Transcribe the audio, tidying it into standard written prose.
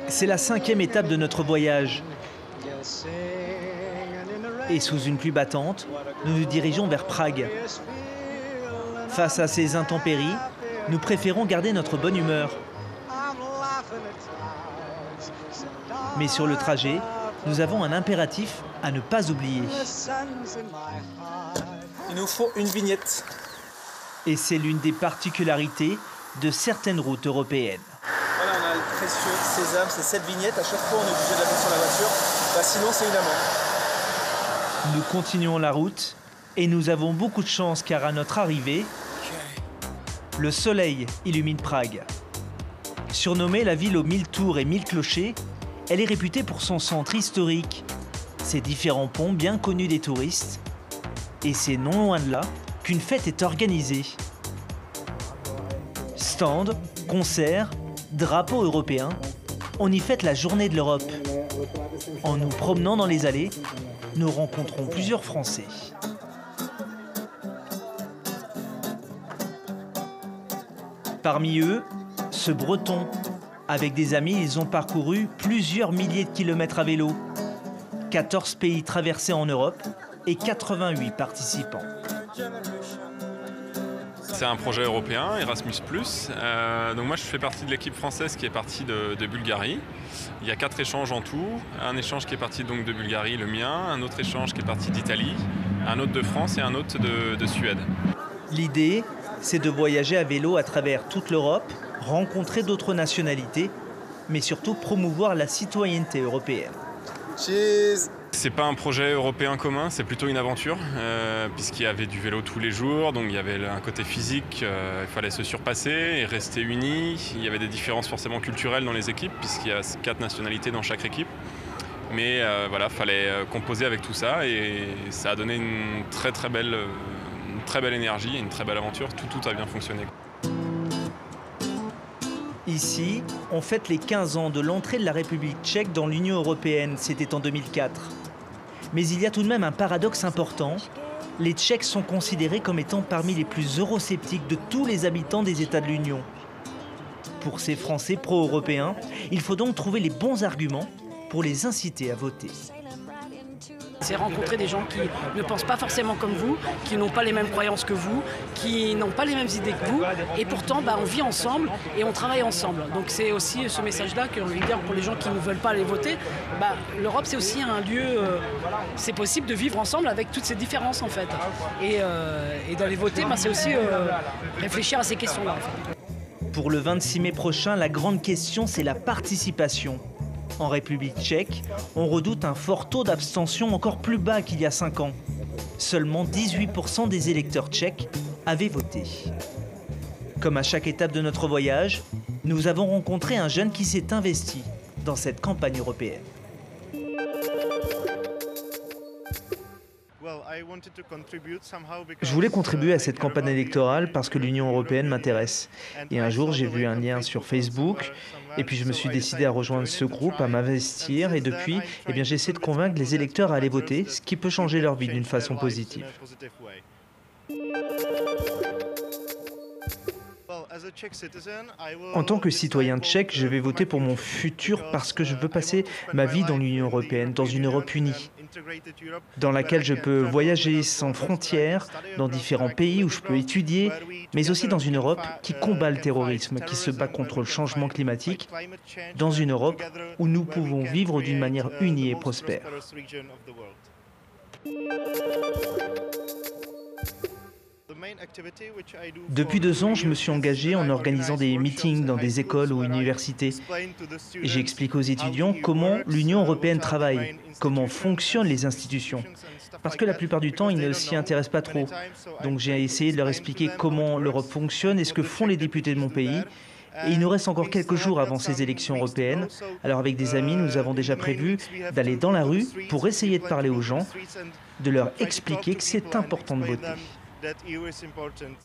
C'est la 5e étape de notre voyage. Et sous une pluie battante, nous nous dirigeons vers Prague. Face à ces intempéries, nous préférons garder notre bonne humeur. Mais sur le trajet, nous avons un impératif à ne pas oublier. Il nous faut une vignette. Et c'est l'une des particularités de certaines routes européennes. Voilà, on a le précieux sésame, c'est cette vignette. À chaque fois, on est obligé de la mettre sur la voiture. Sinon, c'est une amende. Nous continuons la route et nous avons beaucoup de chance car à notre arrivée, le soleil illumine Prague. Surnommée la ville aux 1000 tours et 1000 clochers, elle est réputée pour son centre historique, ses différents ponts bien connus des touristes, et c'est non loin de là qu'une fête est organisée. Stands, concerts, drapeaux européens, on y fête la journée de l'Europe. En nous promenant dans les allées, nous rencontrons plusieurs Français. Parmi eux, ce Breton. Avec des amis, ils ont parcouru plusieurs milliers de kilomètres à vélo. 14 pays traversés en Europe et 88 participants. C'est un projet européen, Erasmus+. Donc moi je fais partie de l'équipe française qui est partie de Bulgarie. Il y a 4 échanges en tout. Un échange qui est parti donc de Bulgarie, le mien, un autre échange qui est parti d'Italie, un autre de France et un autre de Suède. L'idée, c'est de voyager à vélo à travers toute l'Europe, rencontrer d'autres nationalités, mais surtout promouvoir la citoyenneté européenne. Cheers! C'est pas un projet européen commun, c'est plutôt une aventure, puisqu'il y avait du vélo tous les jours, donc il y avait un côté physique, il fallait se surpasser et rester unis. Il y avait des différences forcément culturelles dans les équipes, puisqu'il y a 4 nationalités dans chaque équipe. Mais voilà, fallait composer avec tout ça et ça a donné une très belle énergie et une très belle aventure. Tout a bien fonctionné. Ici, on fête les 15 ans de l'entrée de la République tchèque dans l'Union européenne, c'était en 2004. Mais il y a tout de même un paradoxe important. Les Tchèques sont considérés comme étant parmi les plus eurosceptiques de tous les habitants des États de l'Union. Pour ces Français pro-européens, il faut donc trouver les bons arguments pour les inciter à voter. C'est rencontrer des gens qui ne pensent pas forcément comme vous, qui n'ont pas les mêmes croyances que vous, qui n'ont pas les mêmes idées que vous, et pourtant on vit ensemble et on travaille ensemble. Donc c'est aussi ce message-là que je veux dire pour les gens qui ne veulent pas aller voter. L'Europe c'est aussi un lieu, c'est possible de vivre ensemble avec toutes ces différences en fait. Et d'aller voter, c'est aussi réfléchir à ces questions-là. En fait. Pour le 26 mai prochain, la grande question c'est la participation. En République tchèque, on redoute un fort taux d'abstention encore plus bas qu'il y a 5 ans. Seulement 18% des électeurs tchèques avaient voté. Comme à chaque étape de notre voyage, nous avons rencontré un jeune qui s'est investi dans cette campagne européenne. Je voulais contribuer à cette campagne électorale parce que l'Union européenne m'intéresse. Et un jour, j'ai vu un lien sur Facebook et puis je me suis décidé à rejoindre ce groupe, à m'investir et depuis, j'essaie de convaincre les électeurs à aller voter, ce qui peut changer leur vie d'une façon positive. En tant que citoyen tchèque, je vais voter pour mon futur parce que je veux passer ma vie dans l'Union européenne, dans une Europe unie, dans laquelle je peux voyager sans frontières, dans différents pays où je peux étudier, mais aussi dans une Europe qui combat le terrorisme, qui se bat contre le changement climatique, dans une Europe où nous pouvons vivre d'une manière unie et prospère. Depuis 2 ans, je me suis engagé en organisant des meetings dans des écoles ou universités. J'explique aux étudiants comment l'Union européenne travaille, comment fonctionnent les institutions. Parce que la plupart du temps, ils ne s'y intéressent pas trop. Donc j'ai essayé de leur expliquer comment l'Europe fonctionne et ce que font les députés de mon pays. Et il nous reste encore quelques jours avant ces élections européennes. Alors avec des amis, nous avons déjà prévu d'aller dans la rue pour essayer de parler aux gens, de leur expliquer que c'est important de voter. That EU is important.